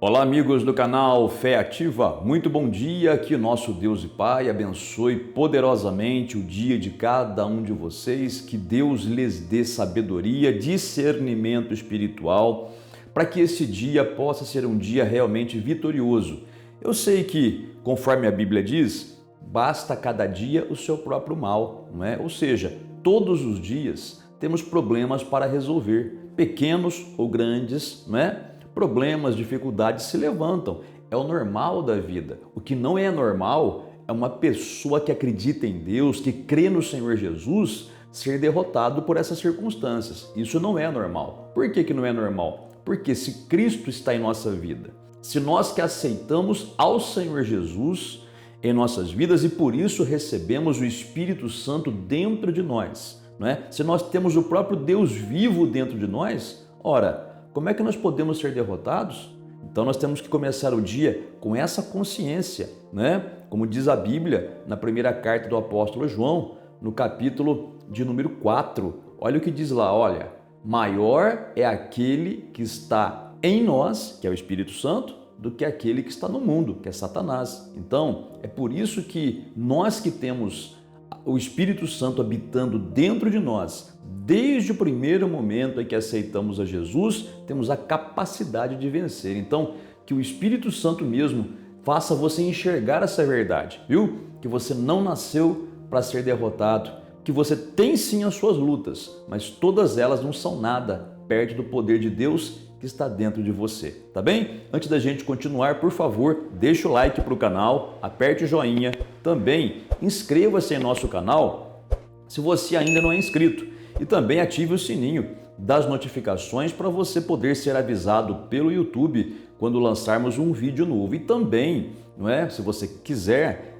Olá, amigos do canal Fé Ativa, muito bom dia, que o nosso Deus e Pai abençoe poderosamente o dia de cada um de vocês, que Deus lhes dê sabedoria, discernimento espiritual, para que esse dia possa ser um dia realmente vitorioso. Eu sei que, conforme a Bíblia diz, basta cada dia o seu próprio mal, não é? Ou seja, todos os dias temos problemas para resolver, pequenos ou grandes, não é? Problemas, dificuldades se levantam. É o normal da vida. O que não é normal é uma pessoa que acredita em Deus, que crê no Senhor Jesus, ser derrotado por essas circunstâncias. Isso não é normal. Por que não é normal? Porque se Cristo está em nossa vida, se nós que aceitamos ao Senhor Jesus em nossas vidas e por isso recebemos o Espírito Santo dentro de nós, não é? Se nós temos o próprio Deus vivo dentro de nós, ora, como é que nós podemos ser derrotados? Então nós temos que começar o dia com essa consciência, né? Como diz a Bíblia na primeira carta do apóstolo João, no capítulo de número 4. Olha o que diz lá, olha, maior é aquele que está em nós, que é o Espírito Santo, do que aquele que está no mundo, que é Satanás. Então, é por isso que nós que temos o Espírito Santo habitando dentro de nós, desde o primeiro momento em que aceitamos a Jesus, temos a capacidade de vencer. Então, que o Espírito Santo mesmo faça você enxergar essa verdade, viu? Que você não nasceu para ser derrotado, que você tem sim as suas lutas, mas todas elas não são nada perto do poder de Deus que está dentro de você, tá bem? Antes da gente continuar, por favor, deixa o like para o canal, aperte o joinha, também inscreva-se em nosso canal se você ainda não é inscrito e também ative o sininho das notificações para você poder ser avisado pelo YouTube quando lançarmos um vídeo novo. E também, não é? Se você quiser,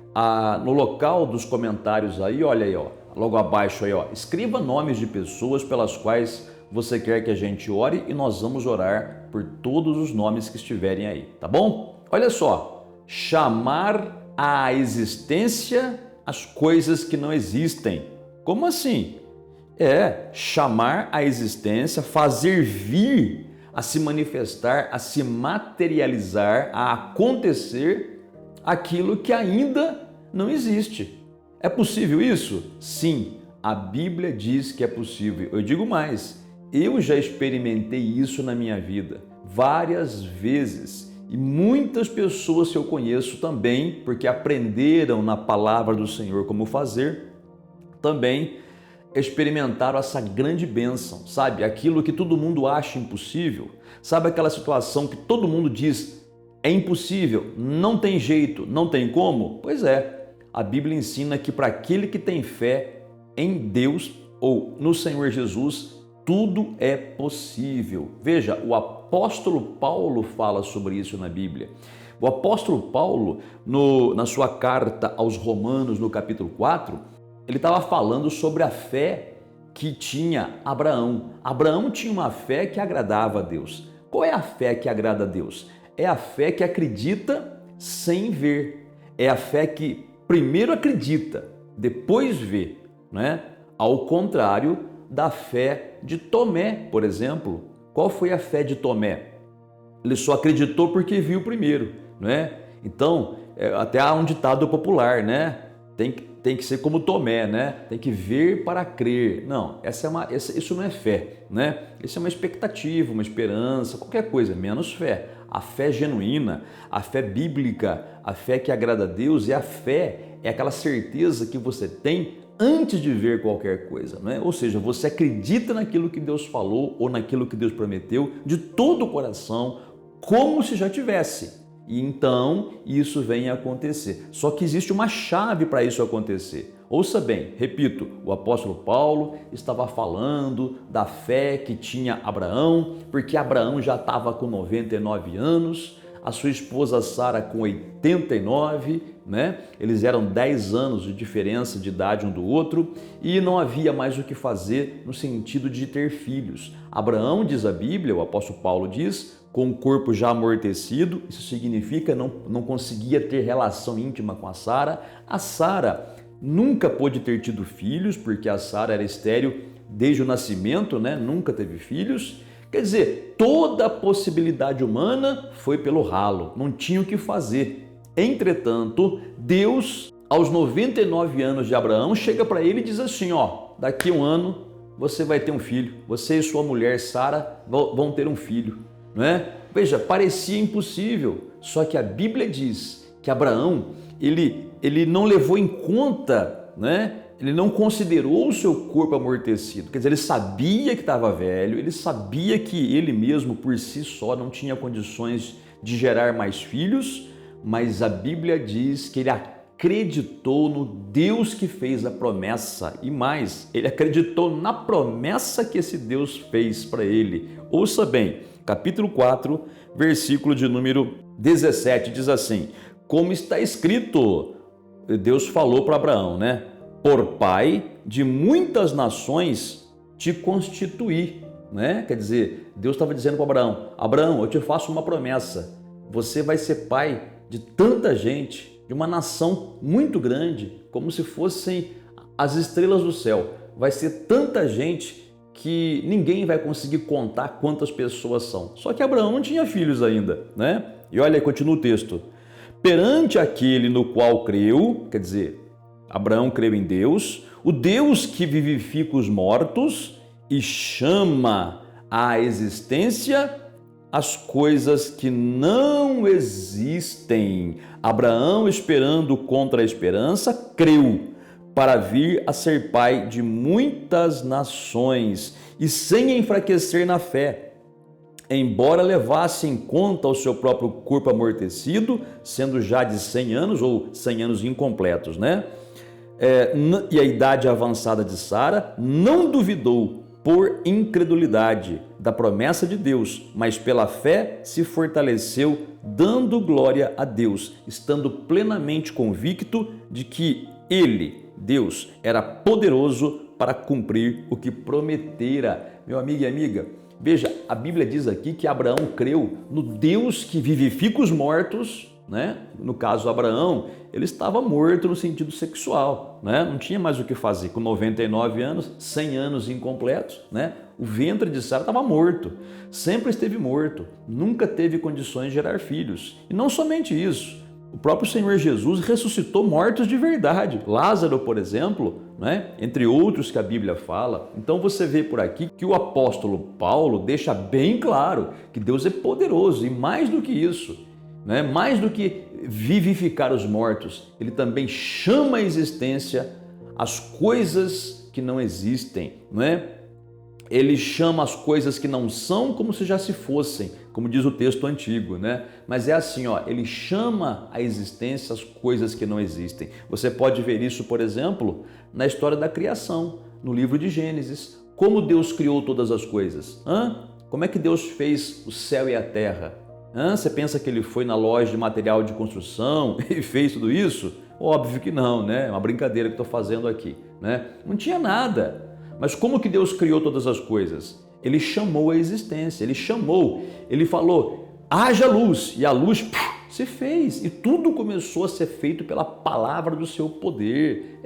no local dos comentários aí, olha aí, ó, logo abaixo aí, ó, escreva nomes de pessoas pelas quais você quer que a gente ore e nós vamos orar por todos os nomes que estiverem aí, tá bom? Olha só, chamar à existência as coisas que não existem. Como assim? É chamar à existência, fazer vir a se manifestar, a se materializar, a acontecer aquilo que ainda não existe. É possível isso? Sim, a Bíblia diz que é possível. Eu digo mais, eu já experimentei isso na minha vida várias vezes e muitas pessoas que eu conheço também, porque aprenderam na palavra do Senhor como fazer, também experimentaram essa grande bênção, sabe? Aquilo que todo mundo acha impossível, sabe aquela situação que todo mundo diz é impossível, não tem jeito, não tem como? Pois é, a Bíblia ensina que para aquele que tem fé em Deus ou no Senhor Jesus, tudo é possível. Veja, o apóstolo Paulo fala sobre isso na Bíblia. O apóstolo Paulo, na sua carta aos Romanos, no capítulo 4, ele estava falando sobre a fé que tinha Abraão. Abraão tinha uma fé que agradava a Deus. Qual é a fé que agrada a Deus? É a fé que acredita sem ver. É a fé que primeiro acredita, depois vê, né? Ao contrário da fé de Tomé, por exemplo. Qual foi a fé de Tomé? Ele só acreditou porque viu primeiro, né? Então, até há um ditado popular, né? Tem que ser como Tomé, né? Tem que ver para crer. Não, isso não é fé, né? Isso é uma expectativa, uma esperança, qualquer coisa, menos fé. A fé genuína, a fé bíblica, a fé que agrada a Deus, é aquela certeza que você tem antes de ver qualquer coisa, né? Ou seja, você acredita naquilo que Deus falou ou naquilo que Deus prometeu de todo o coração, como se já tivesse. E então isso vem a acontecer. Só que existe uma chave para isso acontecer. Ouça bem, repito, o apóstolo Paulo estava falando da fé que tinha Abraão, porque Abraão já estava com 99 anos, a sua esposa Sara com 89, né? Eles eram 10 anos de diferença de idade um do outro e não havia mais o que fazer no sentido de ter filhos. Abraão, diz a Bíblia, o apóstolo Paulo diz, com o corpo já amortecido, isso significa não conseguia ter relação íntima com a Sara. A Sara nunca pôde ter tido filhos, porque a Sara era estéril desde o nascimento, né? Nunca teve filhos. Quer dizer, toda a possibilidade humana foi pelo ralo, não tinha o que fazer. Entretanto, Deus, aos 99 anos de Abraão, chega para ele e diz assim, ó, daqui a um ano você vai ter um filho, você e sua mulher Sara vão ter um filho, não é? Veja, parecia impossível, só que a Bíblia diz que Abraão, ele não levou em conta, né? Ele não considerou o seu corpo amortecido, quer dizer, ele sabia que estava velho, ele sabia que ele mesmo por si só não tinha condições de gerar mais filhos, mas a Bíblia diz que ele acreditou no Deus que fez a promessa e mais, ele acreditou na promessa que esse Deus fez para ele. Ouça bem, capítulo 4, versículo de número 17, diz assim, como está escrito, Deus falou para Abraão, né? Por pai de muitas nações te constituí, né? Quer dizer, Deus estava dizendo para Abraão, Abraão, eu te faço uma promessa, você vai ser pai de tanta gente, de uma nação muito grande, como se fossem as estrelas do céu. Vai ser tanta gente que ninguém vai conseguir contar quantas pessoas são. Só que Abraão não tinha filhos ainda, né? E olha aí, continua o texto. Perante aquele no qual creu, quer dizer, Abraão creu em Deus, o Deus que vivifica os mortos e chama à existência as coisas que não existem. Abraão, esperando contra a esperança, creu para vir a ser pai de muitas nações e sem enfraquecer na fé, embora levasse em conta o seu próprio corpo amortecido, sendo já de 100 anos ou 100 anos incompletos, né? E a idade avançada de Sara, não duvidou por incredulidade da promessa de Deus, mas pela fé se fortaleceu, dando glória a Deus, estando plenamente convicto de que Ele, Deus, era poderoso para cumprir o que prometera. Meu amigo e amiga, veja, a Bíblia diz aqui que Abraão creu no Deus que vivifica os mortos, né? No caso Abraão, ele estava morto no sentido sexual, né? Não tinha mais o que fazer, com 99 anos, 100 anos incompletos, né? O ventre de Sara estava morto, sempre esteve morto, nunca teve condições de gerar filhos. E não somente isso, o próprio Senhor Jesus ressuscitou mortos de verdade. Lázaro, por exemplo, né? Entre outros que a Bíblia fala. Então você vê por aqui que o apóstolo Paulo deixa bem claro que Deus é poderoso e mais do que isso, né? Mais do que vivificar os mortos, ele também chama à existência as coisas que não existem, não é? Ele chama as coisas que não são como se já se fossem, como diz o texto antigo, né? Mas é assim, ó, ele chama à existência as coisas que não existem. Você pode ver isso, por exemplo, na história da criação, no livro de Gênesis. Como Deus criou todas as coisas? Como é que Deus fez o céu e a terra? Você pensa que ele foi na loja de material de construção e fez tudo isso? Óbvio que não, né? É uma brincadeira que estou fazendo aqui, né? Não tinha nada. Mas como que Deus criou todas as coisas? Ele chamou a existência, ele falou, haja luz, e a luz se fez, e tudo começou a ser feito pela palavra do seu poder.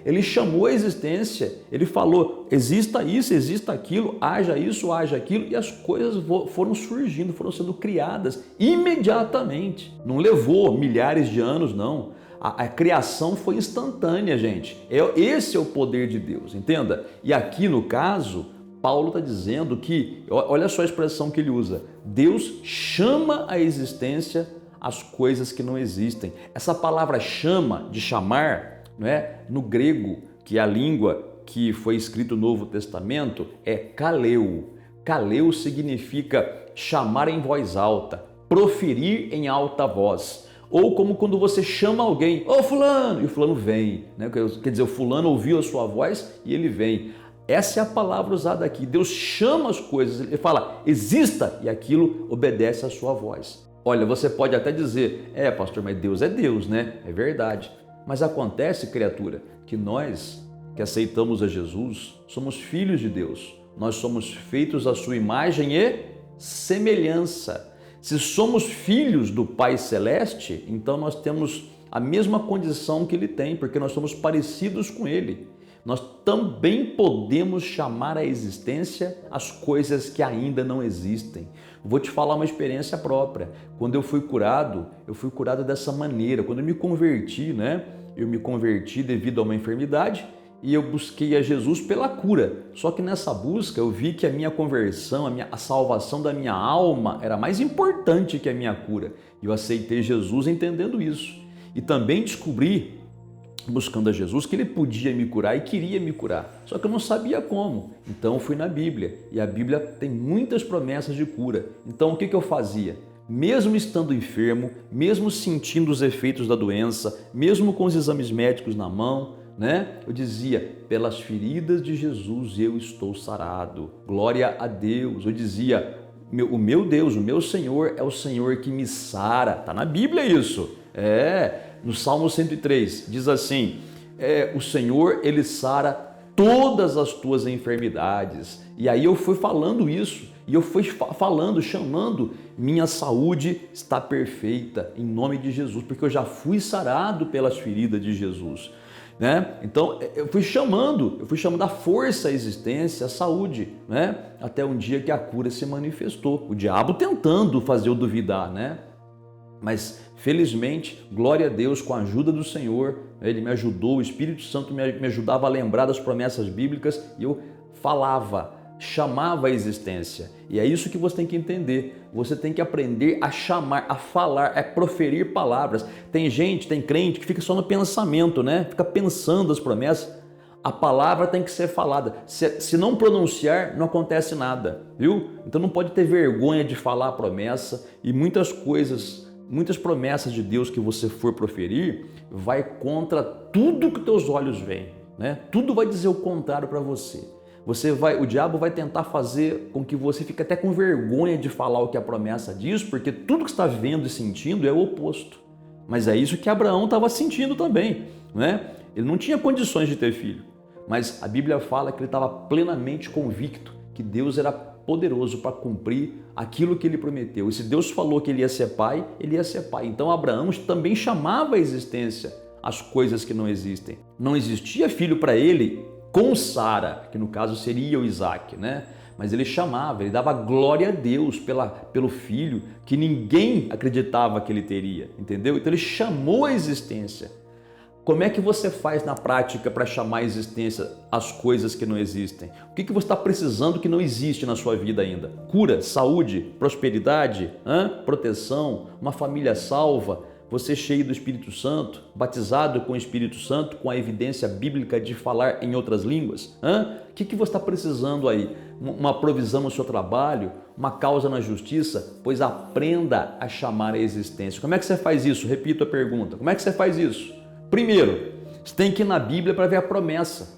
Ele chamou a existência, ele falou, exista isso, exista aquilo, haja isso, haja aquilo, e as coisas foram surgindo, foram sendo criadas imediatamente. Não levou milhares de anos, não. A criação foi instantânea, gente. Esse é o poder de Deus, entenda? E aqui no caso, Paulo está dizendo que, olha só a expressão que ele usa, Deus chama à existência as coisas que não existem. Essa palavra chama, de chamar, não é? No grego, que é a língua que foi escrito o Novo Testamento, é kaleu. Kaleu significa chamar em voz alta, proferir em alta voz. Ou como quando você chama alguém, ô fulano, e o fulano vem, né? Quer dizer, o fulano ouviu a sua voz e ele vem. Essa é a palavra usada aqui. Deus chama as coisas, ele fala, exista, e aquilo obedece à sua voz. Olha, você pode até dizer, pastor, mas Deus é Deus, né? É verdade. Mas acontece, criatura, que nós que aceitamos a Jesus, somos filhos de Deus. Nós somos feitos à sua imagem e semelhança. Se somos filhos do Pai Celeste, então nós temos a mesma condição que Ele tem, porque nós somos parecidos com Ele. nós também podemos chamar à existência as coisas que ainda não existem. Vou te falar uma experiência própria. Quando eu fui curado dessa maneira. Quando eu me converti, eu me converti devido a uma enfermidade e eu busquei a Jesus pela cura. Só que nessa busca eu vi que a minha conversão, a salvação da minha alma era mais importante que a minha cura. E eu aceitei Jesus entendendo isso. E também descobri, buscando a Jesus, que Ele podia me curar e queria me curar. Só que eu não sabia como. Então eu fui na Bíblia. E a Bíblia tem muitas promessas de cura. Então o que eu fazia? Mesmo estando enfermo, mesmo sentindo os efeitos da doença, mesmo com os exames médicos na mão, eu dizia, pelas feridas de Jesus eu estou sarado. Glória a Deus. Eu dizia, o meu Deus, o meu Senhor é o Senhor que me sara. Está na Bíblia isso. No Salmo 103 diz assim, o Senhor, Ele sara todas as tuas enfermidades. E aí eu fui falando isso, e eu fui falando, chamando, minha saúde está perfeita, em nome de Jesus, porque eu já fui sarado pelas feridas de Jesus. Então eu fui chamando a força, a existência, a saúde, até um dia que a cura se manifestou. O diabo tentando fazer eu duvidar, Mas felizmente, glória a Deus, com a ajuda do Senhor, Ele me ajudou, o Espírito Santo me ajudava a lembrar das promessas bíblicas e eu falava, chamava a existência. E é isso que você tem que entender. Você tem que aprender a chamar, a falar, a proferir palavras. Tem crente que fica só no pensamento, Fica pensando as promessas. A palavra tem que ser falada. Se não pronunciar, não acontece nada, viu? Então não pode ter vergonha de falar a promessa e muitas promessas de Deus que você for proferir vai contra tudo que teus olhos veem, Tudo vai dizer o contrário para você. O diabo vai tentar fazer com que você fique até com vergonha de falar o que a promessa diz, porque tudo que você está vendo e sentindo é o oposto. Mas é isso que Abraão estava sentindo também, Ele não tinha condições de ter filho, mas a Bíblia fala que ele estava plenamente convicto que Deus era poderoso para cumprir aquilo que Ele prometeu. E se Deus falou que ele ia ser pai, ele ia ser pai. Então Abraão também chamava a existência as coisas que não existem. Não existia filho para ele com Sara, que no caso seria o Isaac, Mas ele chamava, ele dava glória a Deus pelo filho que ninguém acreditava que ele teria, entendeu? Então ele chamou a existência. Como é que você faz na prática para chamar a existência as coisas que não existem? O que você está precisando que não existe na sua vida ainda? Cura, saúde, prosperidade, proteção, uma família salva, você cheio do Espírito Santo, batizado com o Espírito Santo, com a evidência bíblica de falar em outras línguas? O que você está precisando aí? Uma provisão no seu trabalho? Uma causa na justiça? Pois aprenda a chamar a existência. Como é que você faz isso? Repito a pergunta. Como é que você faz isso? Primeiro, você tem que ir na Bíblia para ver a promessa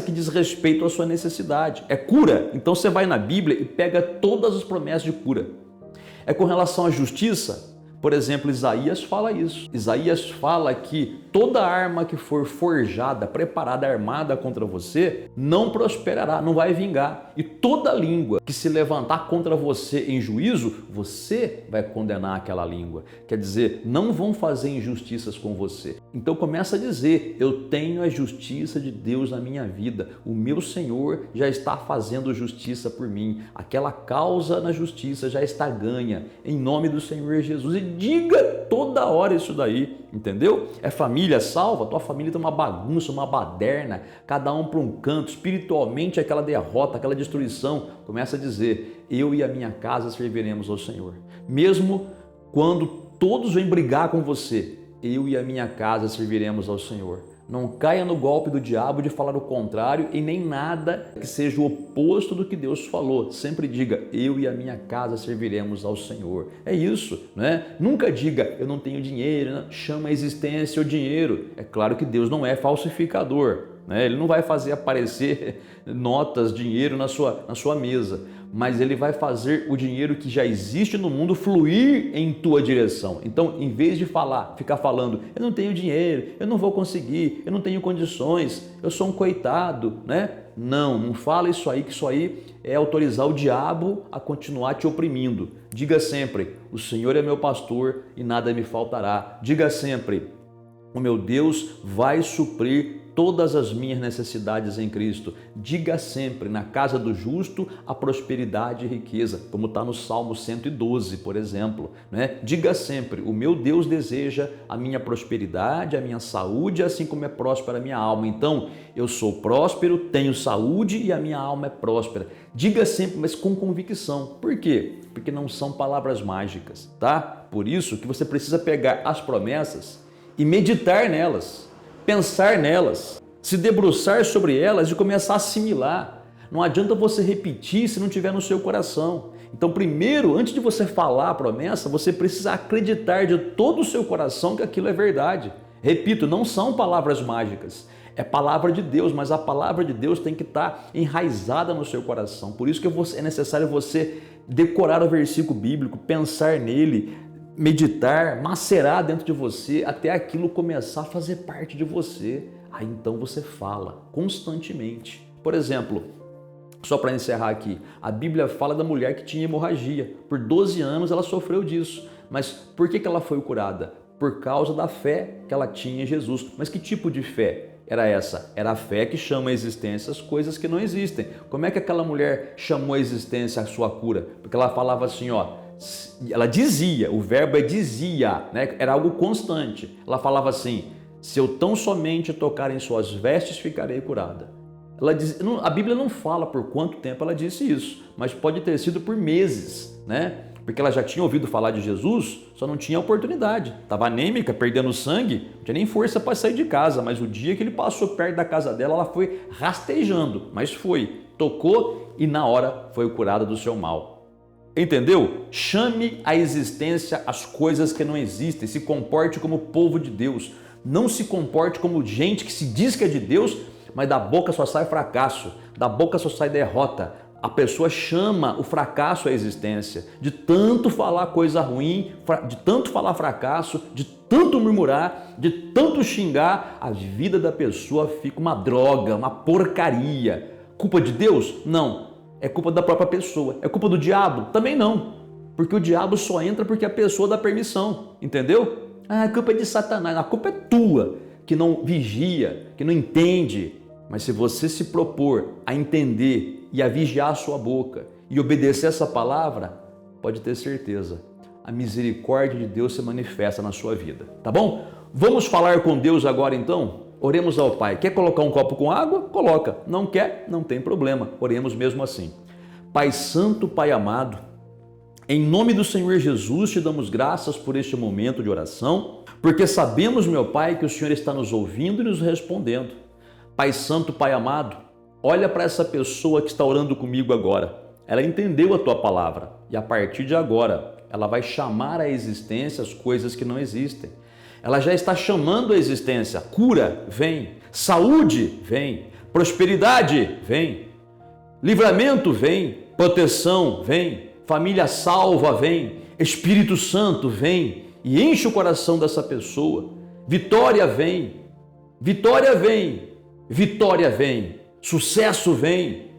que diz respeito à sua necessidade. É cura? Então você vai na Bíblia e pega todas as promessas de cura. É com relação à justiça? Por exemplo, Isaías fala isso. Isaías fala que toda arma que for forjada, preparada, armada contra você, não prosperará, não vai vingar. E toda língua que se levantar contra você em juízo, você vai condenar aquela língua. Quer dizer, não vão fazer injustiças com você. Então começa a dizer, eu tenho a justiça de Deus na minha vida. O meu Senhor já está fazendo justiça por mim. Aquela causa na justiça já está ganha. Em nome do Senhor Jesus. E diga toda hora isso daí, entendeu? É família salva? Tua família tem uma bagunça, uma baderna, cada um para um canto, espiritualmente aquela derrota, aquela destruição. Começa a dizer, eu e a minha casa serviremos ao Senhor. Mesmo quando todos vêm brigar com você, eu e a minha casa serviremos ao Senhor. Não caia no golpe do diabo de falar o contrário e nem nada que seja o oposto do que Deus falou. Sempre diga, eu e a minha casa serviremos ao Senhor. É isso, Nunca diga, eu não tenho dinheiro, chama a existência o dinheiro. É claro que Deus não é falsificador, Ele não vai fazer aparecer notas, dinheiro na sua mesa, mas Ele vai fazer o dinheiro que já existe no mundo fluir em tua direção. Então, em vez de ficar falando, eu não tenho dinheiro, eu não vou conseguir, eu não tenho condições, eu sou um coitado, Não fala isso aí, que isso aí é autorizar o diabo a continuar te oprimindo. Diga sempre, o Senhor é meu pastor e nada me faltará. Diga sempre, o meu Deus vai suprir todas as minhas necessidades em Cristo. Diga sempre, na casa do justo, a prosperidade e riqueza, como está no Salmo 112, por exemplo, né? Diga sempre, o meu Deus deseja a minha prosperidade, a minha saúde, assim como é próspera a minha alma. Então, eu sou próspero, tenho saúde e a minha alma é próspera. Diga sempre, mas com convicção. Por quê? Porque não são palavras mágicas, tá? Por isso que você precisa pegar as promessas e meditar nelas, pensar nelas, se debruçar sobre elas e começar a assimilar. Não adianta você repetir se não tiver no seu coração. Então, primeiro, antes de você falar a promessa, você precisa acreditar de todo o seu coração que aquilo é verdade. Repito, não são palavras mágicas. É palavra de Deus, mas a palavra de Deus tem que estar enraizada no seu coração. Por isso que é necessário você decorar o versículo bíblico, pensar nele, meditar, macerar dentro de você, até aquilo começar a fazer parte de você. Aí então você fala constantemente. Por exemplo, só para encerrar aqui, a Bíblia fala da mulher que tinha hemorragia. Por 12 anos ela sofreu disso. Mas por que ela foi curada? Por causa da fé que ela tinha em Jesus. Mas que tipo de fé era essa? Era a fé que chama à existência as coisas que não existem. Como é que aquela mulher chamou à existência a sua cura? Porque ela falava assim, ó, ela dizia, o verbo é dizia, né? Era algo constante. Ela falava assim, se eu tão somente tocar em suas vestes, ficarei curada. A Bíblia não fala por quanto tempo ela disse isso, mas pode ter sido por meses, né? Porque ela já tinha ouvido falar de Jesus, só não tinha oportunidade. Estava anêmica, perdendo sangue, não tinha nem força para sair de casa, mas o dia que ele passou perto da casa dela, ela foi rastejando, mas foi, tocou e na hora foi curada do seu mal. Entendeu? Chame à existência as coisas que não existem, se comporte como povo de Deus, não se comporte como gente que se diz que é de Deus, mas da boca só sai fracasso, da boca só sai derrota. A pessoa chama o fracasso à existência, de tanto falar coisa ruim, de tanto falar fracasso, de tanto murmurar, de tanto xingar, a vida da pessoa fica uma droga, uma porcaria. Culpa de Deus? Não. É culpa da própria pessoa. É culpa do diabo? Também não. Porque o diabo só entra porque a pessoa dá permissão, entendeu? Ah, a culpa é de Satanás, a culpa é tua, que não vigia, que não entende. Mas se você se propor a entender e a vigiar a sua boca e obedecer essa palavra, pode ter certeza, a misericórdia de Deus se manifesta na sua vida, tá bom? Vamos falar com Deus agora então? Oremos ao Pai. Quer colocar um copo com água? Coloca. Não quer? Não tem problema. Oremos mesmo assim. Pai Santo, Pai amado, em nome do Senhor Jesus, te damos graças por este momento de oração, porque sabemos, meu Pai, que o Senhor está nos ouvindo e nos respondendo. Pai Santo, Pai amado, olha para essa pessoa que está orando comigo agora. Ela entendeu a tua palavra e a partir de agora ela vai chamar à existência as coisas que não existem. Ela já está chamando à existência. Cura, vem. Saúde, vem. Prosperidade, vem. Livramento, vem. Proteção, vem. Família salva, vem. Espírito Santo, vem. E enche o coração dessa pessoa. Vitória, vem. Vitória, vem. Vitória vem, sucesso vem,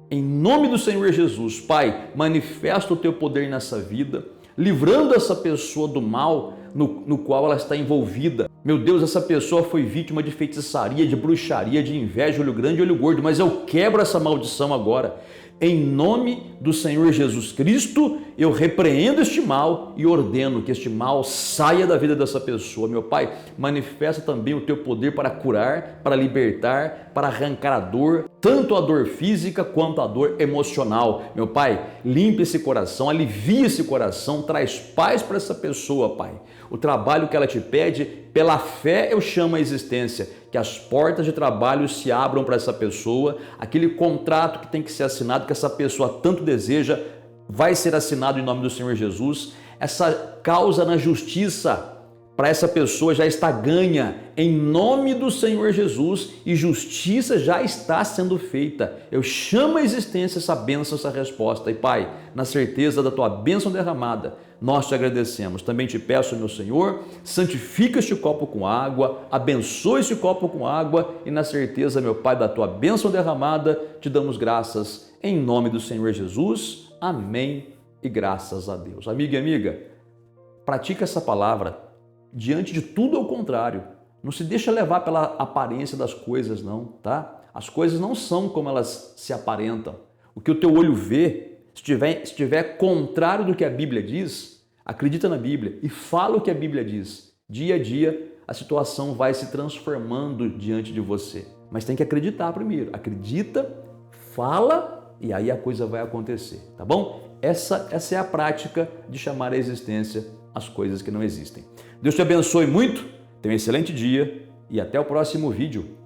em nome do Senhor Jesus. Pai, manifesta o teu poder nessa vida, livrando essa pessoa do mal no qual ela está envolvida. Meu Deus, essa pessoa foi vítima de feitiçaria, de bruxaria, de inveja, olho grande e olho gordo, mas eu quebro essa maldição agora. Em nome do Senhor Jesus Cristo, eu repreendo este mal e ordeno que este mal saia da vida dessa pessoa. Meu Pai, manifesta também o teu poder para curar, para libertar, para arrancar a dor, tanto a dor física quanto a dor emocional. Meu Pai, limpe esse coração, alivia esse coração, traz paz para essa pessoa, Pai. O trabalho que ela te pede, pela fé eu chamo à existência, que as portas de trabalho se abram para essa pessoa, aquele contrato que tem que ser assinado, que essa pessoa tanto deseja, vai ser assinado em nome do Senhor Jesus. Essa causa na justiça para essa pessoa já está ganha em nome do Senhor Jesus e justiça já está sendo feita. Eu chamo à existência essa bênção, essa resposta. E Pai, na certeza da tua bênção derramada, nós te agradecemos. Também te peço, meu Senhor, santifica este copo com água, abençoa este copo com água e na certeza, meu Pai, da tua bênção derramada, te damos graças em nome do Senhor Jesus. Amém e graças a Deus. Amigo e amiga, pratica essa palavra diante de tudo ao contrário. Não se deixa levar pela aparência das coisas, não, tá? As coisas não são como elas se aparentam. O que o teu olho vê, se estiver contrário do que a Bíblia diz, acredita na Bíblia e fala o que a Bíblia diz. Dia a dia, a situação vai se transformando diante de você. Mas tem que acreditar primeiro. Acredita, fala e aí a coisa vai acontecer, tá bom? Essa é a prática de chamar à existência as coisas que não existem. Deus te abençoe muito, tenha um excelente dia e até o próximo vídeo.